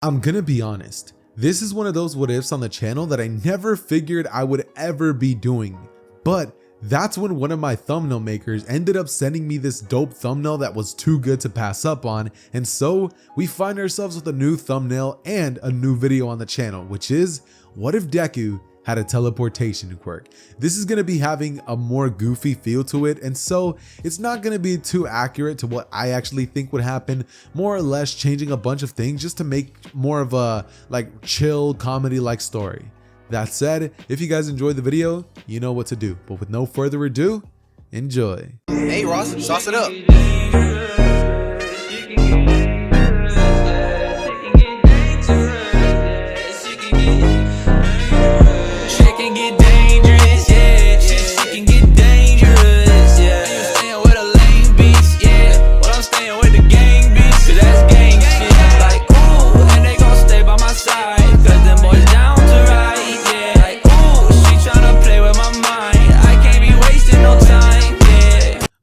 I'm gonna be honest, this is one of those what ifs on the channel that I never figured I would ever be doing, but that's when one of my thumbnail makers ended up sending me this dope thumbnail that was too good to pass up on, and so we find ourselves with a new thumbnail and a new video on the channel, which is, what if Deku had a teleportation quirk? This is going to be having a more goofy feel to it, and so it's not going to be too accurate to what I actually think would happen, more or less changing a bunch of things just to make more of a like chill comedy like story. That said, if you guys enjoyed the video, you know what to do, but with no further ado, enjoy. Hey Ross, sauce it up.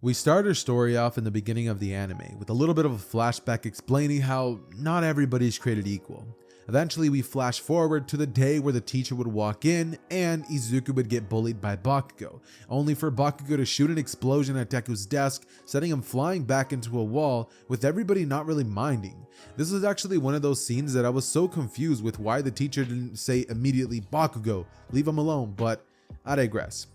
We start our story off in the beginning of the anime with a little bit of a flashback explaining how not everybody's created equal. Eventually we flash forward to the day where the teacher would walk in and Izuku would get bullied by Bakugo, only for Bakugo to shoot an explosion at Deku's desk, setting him flying back into a wall, with everybody not really minding. This was actually one of those scenes that I was so confused with why the teacher didn't say immediately, "Bakugo, leave him alone," but I digress.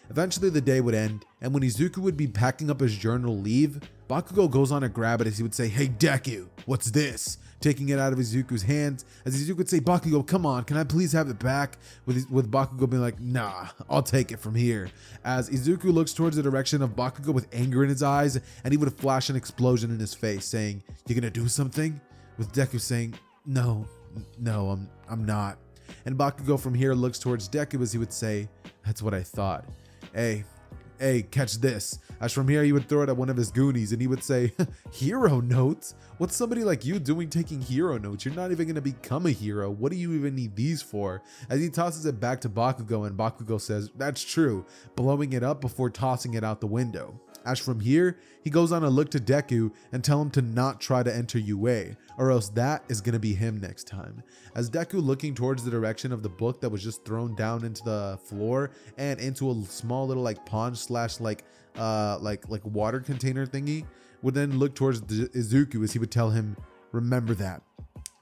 Eventually the day would end, and when Izuku would be packing up his journal to leave, Bakugo goes on to grab it as he would say, "Hey Deku, what's this?" Taking it out of Izuku's hands, as Izuku would say, "Bakugo, come on, can I please have it back?" With Bakugo being like, "Nah, I'll take it from here." As Izuku looks towards the direction of Bakugo with anger in his eyes, and he would flash an explosion in his face saying, "You gonna do something?" With Deku saying, No, I'm not." And Bakugo from here looks towards Deku as he would say, "That's what I thought. Hey, catch this." As from here, he would throw it at one of his goonies and he would say, "Hero notes? What's somebody like you doing taking hero notes? You're not even going to become a hero. What do you even need these for?" As he tosses it back to Bakugo, and Bakugo says, "That's true," blowing it up before tossing it out the window. As from here, he goes on to look to Deku and tell him to not try to enter UA, or else that is going to be him next time. As Deku, looking towards the direction of the book that was just thrown down into the floor and into a small little like pond slash like water container thingy, would then look towards Izuku as he would tell him, "Remember that."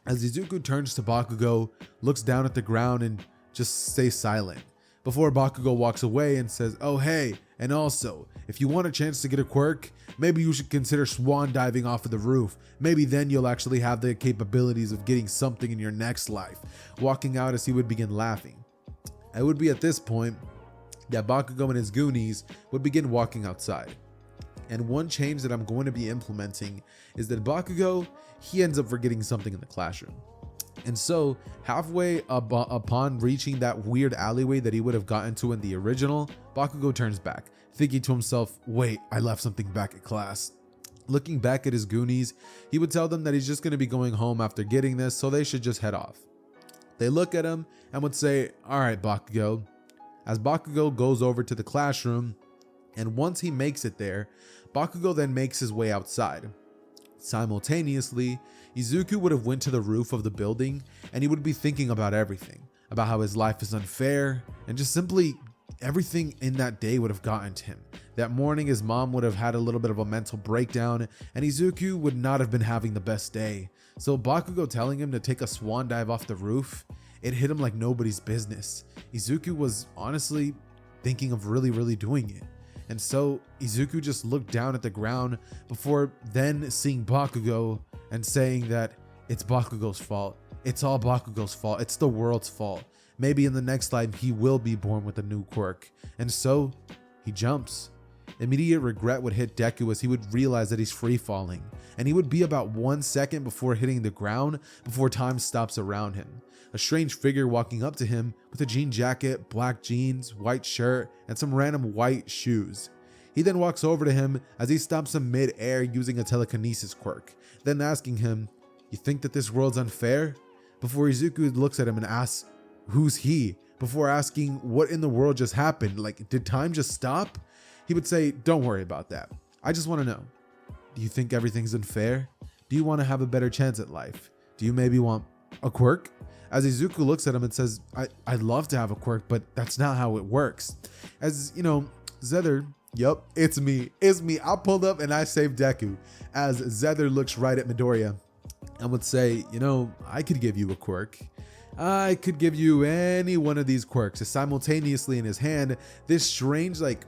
As Izuku turns to Bakugo, looks down at the ground and just stays silent, before Bakugo walks away and says, "Oh hey, and also, if you want a chance to get a quirk, maybe you should consider swan diving off of the roof. Maybe then you'll actually have the capabilities of getting something in your next life." Walking out as he would begin laughing. It would be at this point that Bakugo and his goonies would begin walking outside. And one change that I'm going to be implementing is that Bakugo, he ends up forgetting something in the classroom. And so halfway upon reaching that weird alleyway that he would have gotten to in the original, Bakugo turns back, thinking to himself, "Wait, I left something back at class." Looking back at his goonies, he would tell them that he's just going to be going home after getting this, so they should just head off. They look at him and would say, "All right, Bakugo." As Bakugo goes over to the classroom, and once he makes it there, Bakugo then makes his way outside. Simultaneously, Izuku would have went to the roof of the building and he would be thinking about everything, about how his life is unfair, and just simply everything in that day would have gotten to him. That morning his mom would have had a little bit of a mental breakdown and Izuku would not have been having the best day. So Bakugo telling him to take a swan dive off the roof, it hit him like nobody's business. Izuku was honestly thinking of really doing it. And so Izuku just looked down at the ground before then seeing Bakugo and saying that it's Bakugo's fault. It's all Bakugo's fault. It's the world's fault. Maybe in the next life he will be born with a new quirk. And so he jumps. Immediate regret would hit Deku as he would realize that he's free falling, and he would be about 1 second before hitting the ground before time stops around him. A strange figure walking up to him with a jean jacket, black jeans, white shirt, and some random white shoes. He then walks over to him as he stops him mid-air using a telekinesis quirk, then asking him, "You think that this world's unfair?" Before Izuku looks at him and asks, "Who's he?" before asking what in the world just happened, like did time just stop? He would say, "Don't worry about that. I just want to know, do you think everything's unfair? Do you want to have a better chance at life? Do you maybe want A quirk? As Izuku looks at him and says, I'd love to have a quirk, but that's not how it works. As you know, Xehther, yup, it's me. I pulled up and I saved Deku. As Xehther looks right at Midoriya and would say, you know, I could give you a quirk. I could give you any one of these quirks. As simultaneously in his hand, this strange like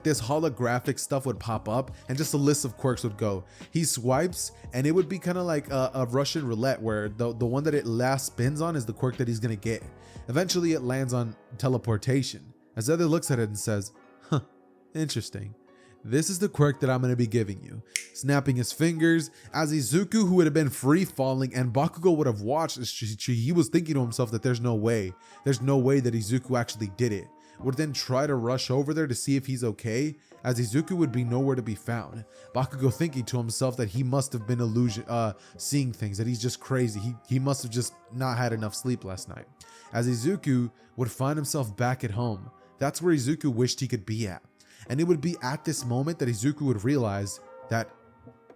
this holographic stuff would pop up and just a list of quirks would go. He swipes and it would be kind of like a Russian roulette where the one that it last spins on is the quirk that he's gonna get. Eventually it lands on teleportation. As Xehther looks at it and says, huh, interesting. This is the quirk that I'm going to be giving you. Snapping his fingers, as Izuku, who would have been free falling and Bakugo would have watched, he was thinking to himself that there's no way that Izuku actually did it. Would then try to rush over there to see if he's okay, as Izuku would be nowhere to be found. Bakugo thinking to himself that he must have been seeing things, that he's just crazy. He must have just not had enough sleep last night. As Izuku would find himself back at home, that's where Izuku wished he could be at. And it would be at this moment that Izuku would realize that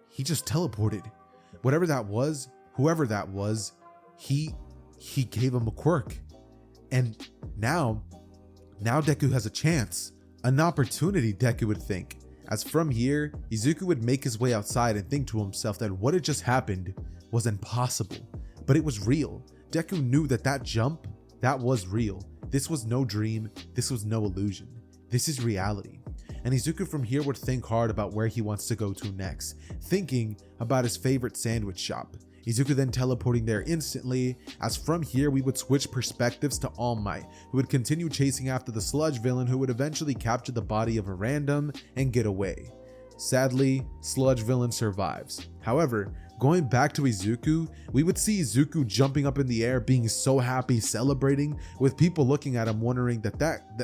he just teleported. Whatever that was, whoever that was, he gave him a quirk. And now Deku has a chance, an opportunity, Deku would think. As from here, Izuku would make his way outside and think to himself that what had just happened was impossible, but it was real. Deku knew that jump, that was real. This was no dream, this was no illusion. This is reality. And Izuku from here would think hard about where he wants to go to next, thinking about his favorite sandwich shop. Izuku then teleporting there instantly, as from here we would switch perspectives to All Might, who would continue chasing after the sludge villain who would eventually capture the body of a random and get away. Sadly, sludge villain survives. However, going back to Izuku, we would see Izuku jumping up in the air, being so happy, celebrating, with people looking at him wondering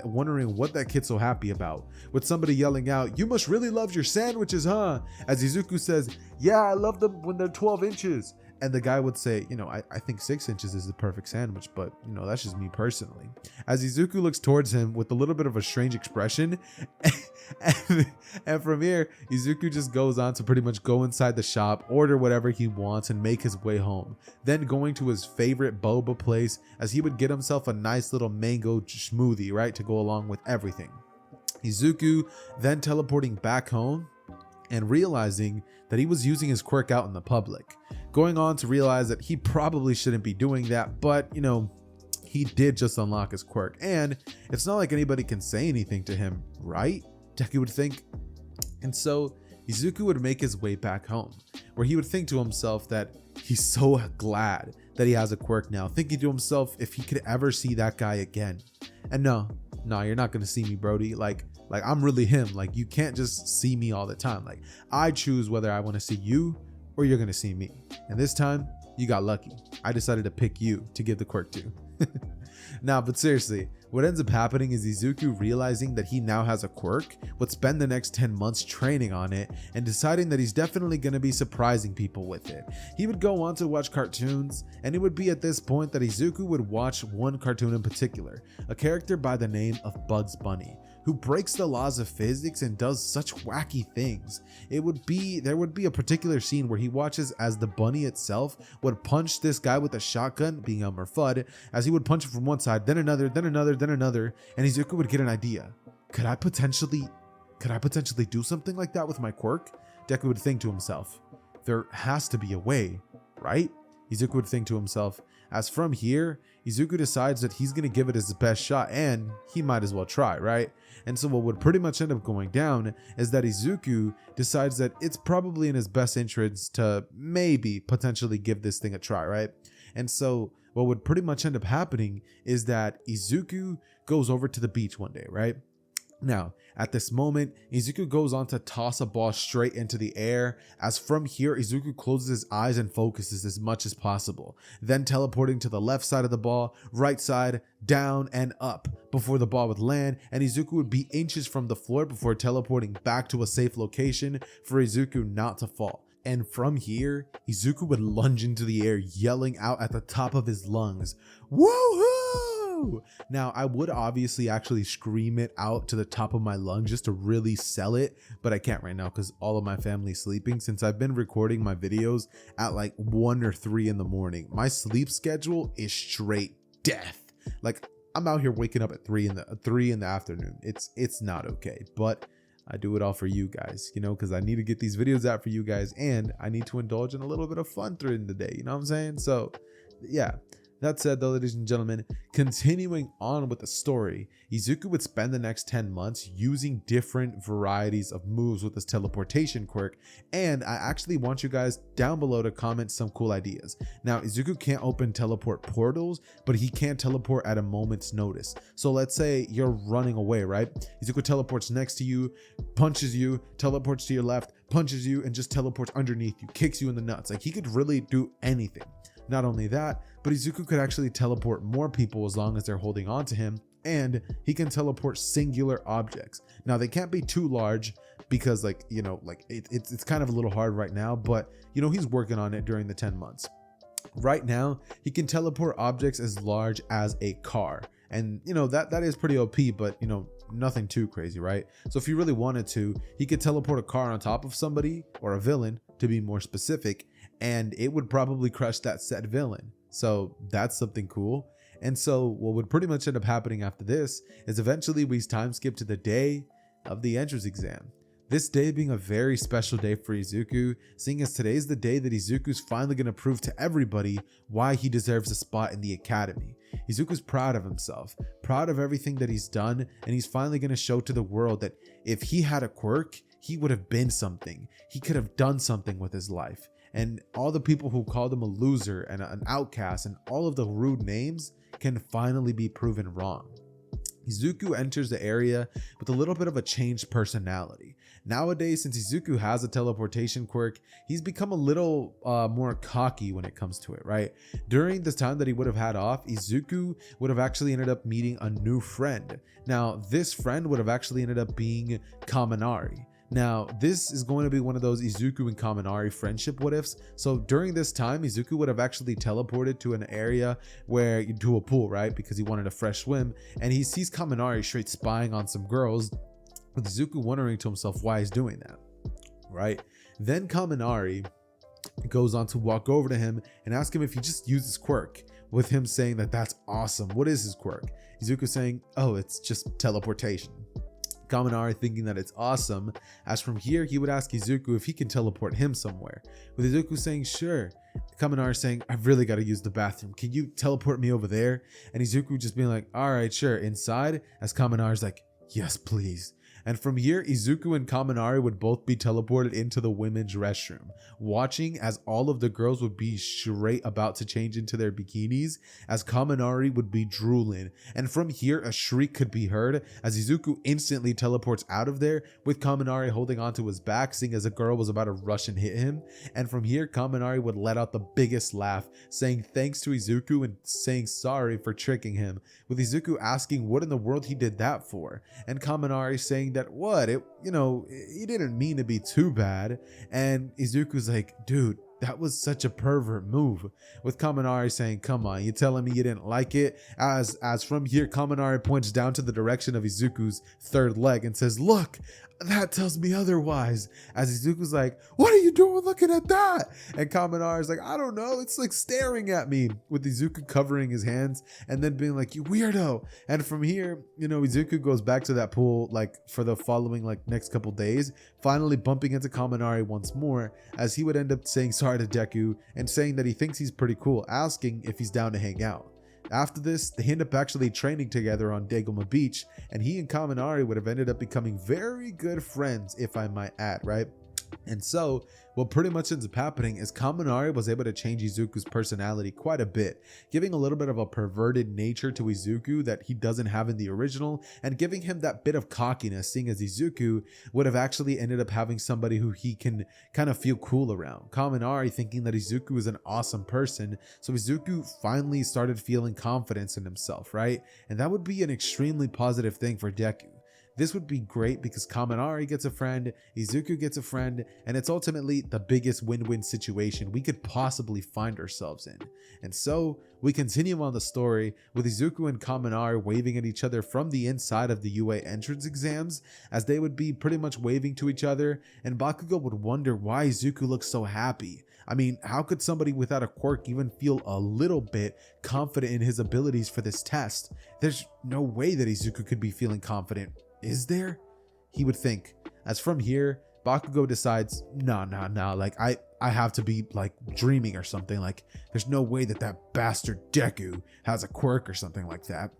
wondering what that kid's so happy about. With somebody yelling out, "You must really love your sandwiches, huh?" As Izuku says, "Yeah, I love them when they're 12 inches. And the guy would say, you know, I think 6 inches is the perfect sandwich, but you know, that's just me personally. As Izuku looks towards him with a little bit of a strange expression, and from here, Izuku just goes on to pretty much go inside the shop, order whatever he wants, and make his way home. Then going to his favorite boba place, as he would get himself a nice little mango smoothie, right, to go along with everything. Izuku then teleporting back home and realizing that he was using his quirk out in the public. Going on to realize that he probably shouldn't be doing that, but you know, he did just unlock his quirk, and it's not like anybody can say anything to him, right? Deku would think. And so Izuku would make his way back home, where he would think to himself that he's so glad that he has a quirk now, thinking to himself if he could ever see that guy again. And no, you're not gonna see me, Brody. Like I'm really him. Like, you can't just see me all the time. Like, I choose whether I want to see you or you're gonna see me. And this time you got lucky. I decided to pick you to give the quirk to. Nah, but seriously, what ends up happening is Izuku realizing that he now has a quirk, would spend the next 10 months training on it and deciding that he's definitely going to be surprising people with it. He would go on to watch cartoons, and it would be at this point that Izuku would watch one cartoon in particular, a character by the name of Bugs Bunny, who breaks the laws of physics and does such wacky things. There would be a particular scene where he watches as the bunny itself would punch this guy with a shotgun, being Elmer Fudd, as he would punch him from one side, then another, and Izuku would get an idea. Could I potentially do something like that with my quirk? Deku would think to himself, there has to be a way, right? Izuku would think to himself, as from here, Izuku decides that he's going to give it his best shot, and he might as well try, right? And so what would pretty much end up going down is that Izuku decides that it's probably in his best interest to maybe potentially give this thing a try, right? And so what would pretty much end up happening is that Izuku goes over to the beach one day, right? Now, at this moment, Izuku goes on to toss a ball straight into the air, as from here, Izuku closes his eyes and focuses as much as possible, then teleporting to the left side of the ball, right side, down, and up before the ball would land, and Izuku would be inches from the floor before teleporting back to a safe location for Izuku not to fall. And from here, Izuku would lunge into the air, yelling out at the top of his lungs, "Woohoo!" no. Now, I would obviously actually scream it out to the top of my lungs just to really sell it, but I can't right now because all of my family's sleeping. Since I've been recording my videos at like 1 or 3 in the morning, my sleep schedule is straight death. Like, I'm out here waking up at 3 in the afternoon. It's not okay, but I do it all for you guys, you know, because I need to get these videos out for you guys, and I need to indulge in a little bit of fun during the day, you know what I'm saying? So yeah, that said though, ladies and gentlemen, continuing on with the story, Izuku would spend the next 10 months using different varieties of moves with his teleportation quirk, and I actually want you guys down below to comment some cool ideas. Now, Izuku can't open teleport portals, but he can teleport at a moment's notice. So let's say you're running away, right? Izuku teleports next to you, punches you, teleports to your left, punches you, and just teleports underneath you, kicks you in the nuts. Like, he could really do anything. Not only that, but Izuku could actually teleport more people as long as they're holding on to him, and he can teleport singular objects. Now, they can't be too large because, like, you know, like it's kind of a little hard right now, but you know, he's working on it during the 10 months. Right now, he can teleport objects as large as a car, and you know, that is pretty OP, but you know, nothing too crazy, right? So if he really wanted to, he could teleport a car on top of somebody, or a villain to be more specific, and it would probably crush that said villain. So that's something cool. And so what would pretty much end up happening after this is eventually we time skip to the day of the entrance exam. This day being a very special day for Izuku, seeing as today's the day that Izuku's finally going to prove to everybody why he deserves a spot in the academy. Izuku's proud of himself, proud of everything that he's done, and he's finally going to show to the world that if he had a quirk, he would have been something. He could have done something with his life. And all the people who called him a loser and an outcast and all of the rude names can finally be proven wrong. Izuku enters the area with a little bit of a changed personality. Nowadays, since Izuku has a teleportation quirk, he's become a little more cocky when it comes to it, right? During this time that he would have had off, Izuku would have actually ended up meeting a new friend. Now, this friend would have actually ended up being Kaminari. Now, this is going to be one of those Izuku and Kaminari friendship what ifs. So during this time, Izuku would have actually teleported to an area to a pool, right? Because he wanted a fresh swim. And he sees Kaminari straight spying on some girls, with Izuku wondering to himself why he's doing that, right? Then Kaminari goes on to walk over to him and ask him if he just used his quirk, with him saying that that's awesome. What is his quirk? Izuku saying, oh, it's just teleportation. Kaminari thinking that it's awesome, as from here he would ask Izuku if he can teleport him somewhere, with Izuku saying sure. Kaminari saying, I've really got to use the bathroom, can you teleport me over there? And Izuku just being like, alright, sure, inside, as Kaminari's like, yes please. And from here, Izuku and Kaminari would both be teleported into the women's restroom, watching as all of the girls would be straight about to change into their bikinis, as Kaminari would be drooling. And from here, a shriek could be heard as Izuku instantly teleports out of there, with Kaminari holding onto his back, seeing as a girl was about to rush and hit him. And from here, Kaminari would let out the biggest laugh, saying thanks to Izuku and saying sorry for tricking him, with Izuku asking what in the world he did that for, and Kaminari saying that he didn't mean to be too bad. And Izuku's like, dude, that was such a pervert move, with Kaminari saying, come on, you telling me you didn't like it? As from here, Kaminari points down to the direction of Izuku's third leg and says, look, that tells me otherwise. As Izuku's like, what are you doing looking at that? And Kaminari's like, I don't know, it's like staring at me, with Izuku covering his hands and then being like, you weirdo. And from here, Izuku goes back to that pool like for the following next couple days, finally bumping into Kaminari once more, as he would end up saying sorry to Deku and saying that he thinks he's pretty cool, asking if he's down to hang out. After this, they end up actually training together on Dagoma Beach, and he and Kaminari would have ended up becoming very good friends, if I might add, right? And so what pretty much ends up happening is Kaminari was able to change Izuku's personality quite a bit, giving a little bit of a perverted nature to Izuku that he doesn't have in the original, and giving him that bit of cockiness, seeing as Izuku would have actually ended up having somebody who he can kind of feel cool around. Kaminari thinking that Izuku is an awesome person, so Izuku finally started feeling confidence in himself, right? And that would be an extremely positive thing for Deku. This would be great because Kaminari gets a friend, Izuku gets a friend, and it's ultimately the biggest win-win situation we could possibly find ourselves in. And so we continue on the story with Izuku and Kaminari waving at each other from the inside of the UA entrance exams, as they would be pretty much waving to each other, and Bakugo would wonder why Izuku looks so happy. I mean, how could somebody without a quirk even feel a little bit confident in his abilities for this test? There's no way that Izuku could be feeling confident, is there? He would think. As from here, Bakugo decides, nah, like I have to be like dreaming or something. Like there's no way that bastard Deku has a quirk or something like that.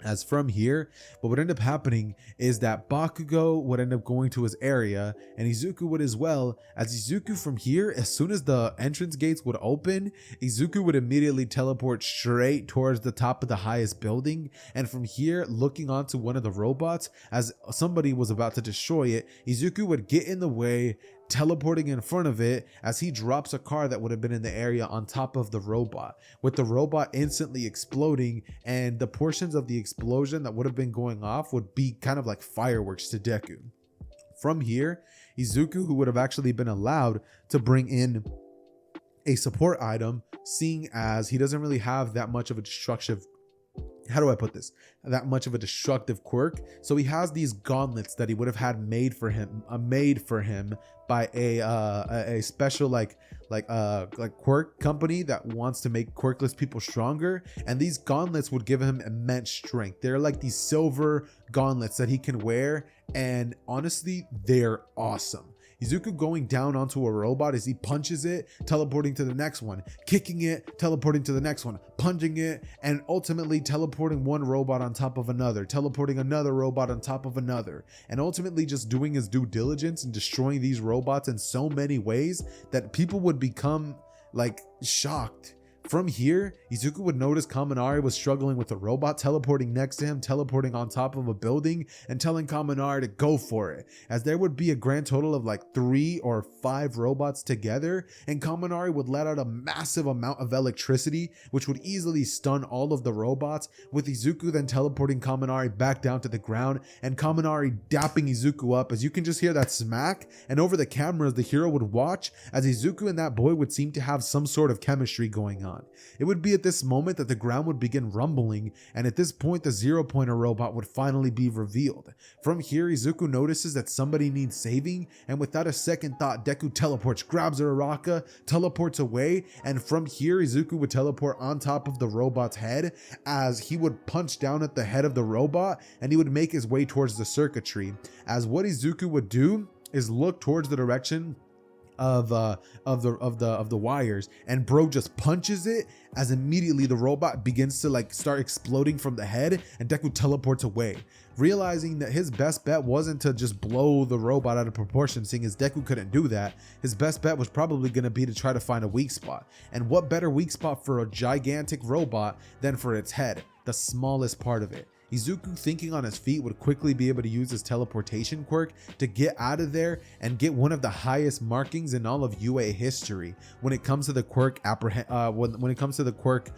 As from here, what would end up happening is that Bakugo would end up going to his area, and Izuku would as well. As Izuku from here, as soon as the entrance gates would open, Izuku would immediately teleport straight towards the top of the highest building, and from here, looking onto one of the robots, as somebody was about to destroy it, Izuku would get in the way, teleporting in front of it as he drops a car that would have been in the area on top of the robot, with the robot instantly exploding, and the portions of the explosion that would have been going off would be kind of like fireworks to Deku. From here, Izuku, who would have actually been allowed to bring in a support item, seeing as he doesn't really have that much of a destructive quirk, so he has these gauntlets that he would have had made for him by a special like quirk company that wants to make quirkless people stronger, and these gauntlets would give him immense strength. They're like these silver gauntlets that he can wear, and honestly, they're awesome. Izuku going down onto a robot as he punches it, teleporting to the next one, kicking it, teleporting to the next one, punching it, and ultimately teleporting one robot on top of another, teleporting another robot on top of another, and ultimately just doing his due diligence and destroying these robots in so many ways that people would become like shocked. From here, Izuku would notice Kaminari was struggling with a robot teleporting next to him, teleporting on top of a building, and telling Kaminari to go for it, as there would be a grand total of like 3 or 5 robots together, and Kaminari would let out a massive amount of electricity, which would easily stun all of the robots, with Izuku then teleporting Kaminari back down to the ground, and Kaminari dapping Izuku up, as you can just hear that smack, and over the cameras the hero would watch as Izuku and that boy would seem to have some sort of chemistry going on. It would be at this moment that the ground would begin rumbling, and at this point the 0-pointer robot would finally be revealed. From here, Izuku notices that somebody needs saving, and without a second thought, Deku teleports, grabs Uraraka, teleports away, and from here Izuku would teleport on top of the robot's head, as he would punch down at the head of the robot, and he would make his way towards the circuitry. As what Izuku would do is look towards the direction of the wires, and bro just punches it, as immediately the robot begins to like start exploding from the head, and Deku teleports away, realizing that his best bet wasn't to just blow the robot out of proportion, seeing as Deku couldn't do that. His best bet was probably going to be to try to find a weak spot, and what better weak spot for a gigantic robot than for its head, the smallest part of it. Izuku, thinking on his feet, would quickly be able to use his teleportation quirk to get out of there and get one of the highest markings in all of UA history when it comes to the quirk when it comes to the quirk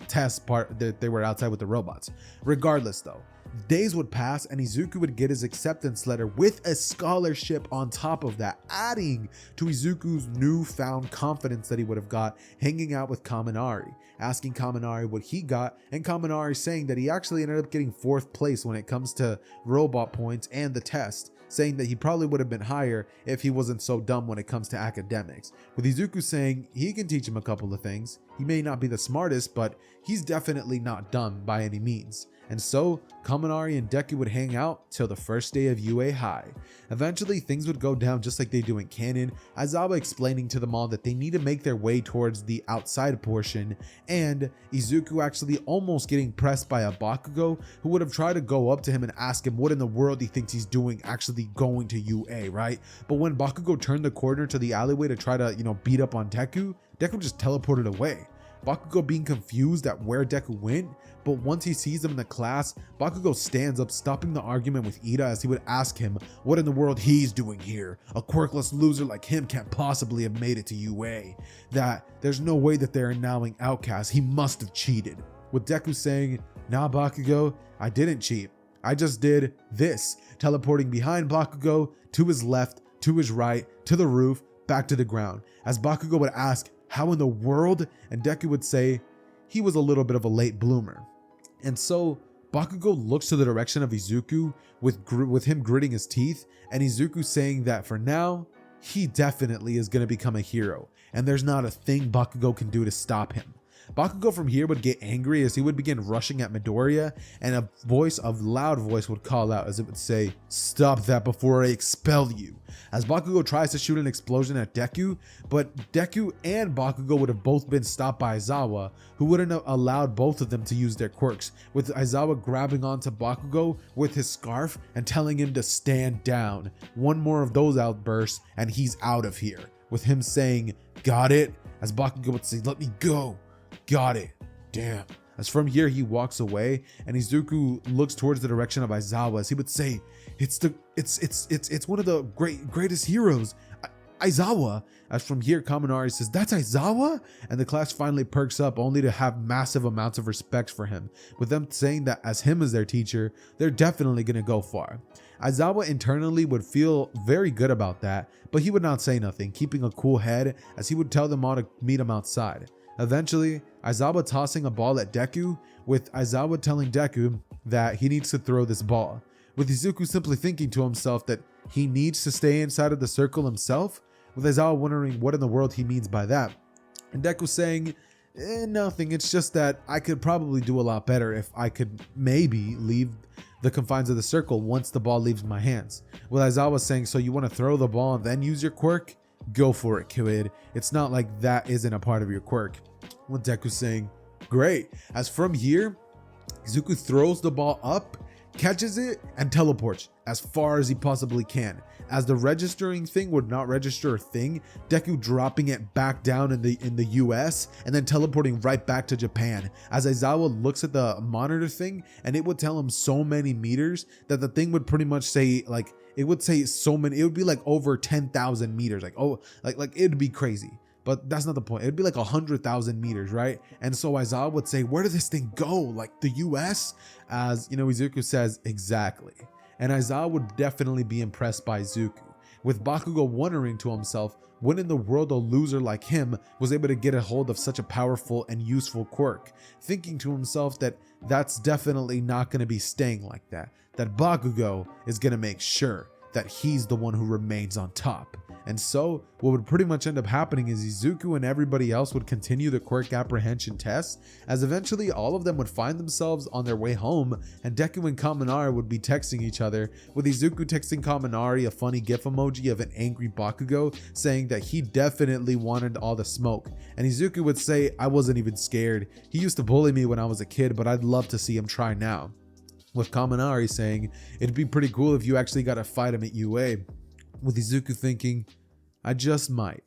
test part that they were outside with the robots. Regardless though, days would pass and Izuku would get his acceptance letter with a scholarship on top of that, adding to Izuku's newfound confidence that he would have got hanging out with Kaminari, asking Kaminari what he got, and Kaminari saying that he actually ended up getting 4th place when it comes to robot points and the test, saying that he probably would have been higher if he wasn't so dumb when it comes to academics, with Izuku saying he can teach him a couple of things. He may not be the smartest, but he's definitely not dumb by any means. And so, Kaminari and Deku would hang out till the first day of UA High. Eventually, things would go down just like they do in canon, Aizawa explaining to them all that they need to make their way towards the outside portion, and Izuku actually almost getting pressed by a Bakugo, who would have tried to go up to him and ask him what in the world he thinks he's doing actually going to UA, right? But when Bakugo turned the corner to the alleyway to try to, beat up on Deku, Deku just teleported away. Bakugo being confused at where Deku went, but once he sees him in the class, Bakugo stands up, stopping the argument with Ida, as he would ask him what in the world he's doing here. A quirkless loser like him can't possibly have made it to UA. That there's no way that they're announcing outcasts, he must have cheated. With Deku saying, "Nah Bakugo, I didn't cheat. I just did this, teleporting behind Bakugo, to his left, to his right, to the roof, back to the ground. As Bakugo would ask, how in the world? And Deku would say, he was a little bit of a late bloomer. And so Bakugo looks to the direction of Izuku with him gritting his teeth, and Izuku saying that for now, he definitely is going to become a hero, and there's not a thing Bakugo can do to stop him. Bakugo from here would get angry as he would begin rushing at Midoriya, and a loud voice would call out as it would say, "Stop that before I expel you." As Bakugo tries to shoot an explosion at Deku, but Deku and Bakugo would have both been stopped by Aizawa, who wouldn't have allowed both of them to use their quirks, with Aizawa grabbing onto Bakugo with his scarf and telling him to stand down. One more of those outbursts and he's out of here, with him saying, "Got it?" As Bakugo would say, "Let me go." "Got it." Damn. As from here he walks away and Izuku looks towards the direction of Aizawa as he would say, it's one of the greatest heroes, Aizawa. As from here Kaminari says, "That's Aizawa?" And the class finally perks up, only to have massive amounts of respect for him, with them saying that as him as their teacher, they're definitely gonna go far. Aizawa internally would feel very good about that, but he would not say nothing, keeping a cool head as he would tell them all to meet him outside. Eventually, Aizawa tossing a ball at Deku, with Aizawa telling Deku that he needs to throw this ball, with Izuku simply thinking to himself that he needs to stay inside of the circle himself, with Aizawa wondering what in the world he means by that, and Deku saying, nothing, it's just that I could probably do a lot better if I could maybe leave the confines of the circle once the ball leaves my hands, with Aizawa saying, "So you want to throw the ball and then use your quirk? Go for it, kid. It's not like that isn't a part of your quirk." With Deku saying, "Great." As from here, Izuku throws the ball up, catches it, and teleports as far as he possibly can. As the registering thing would not register a thing, Deku dropping it back down in the US and then teleporting right back to Japan. As Aizawa looks at the monitor thing and it would tell him so many meters that the thing would pretty much say it would be like over 10,000 meters. It'd be crazy. But that's not the point. It'd be like 100,000 meters, right? And so Aizawa would say, "Where did this thing go? Like the US?" As Izuku says, "Exactly." And Aizawa would definitely be impressed by Izuku, with Bakugo wondering to himself, when in the world a loser like him was able to get a hold of such a powerful and useful quirk, thinking to himself that that's definitely not going to be staying like that Bakugo is going to make sure that he's the one who remains on top. And so what would pretty much end up happening is Izuku and everybody else would continue the quirk apprehension tests, as eventually all of them would find themselves on their way home, and Deku and Kaminari would be texting each other, with Izuku texting Kaminari a funny gif emoji of an angry Bakugo saying that he definitely wanted all the smoke, and Izuku would say, "I wasn't even scared. He used to bully me when I was a kid, but I'd love to see him try now." With Kaminari saying, "It'd be pretty cool if you actually got to fight him at UA," with Izuku thinking, "I just might."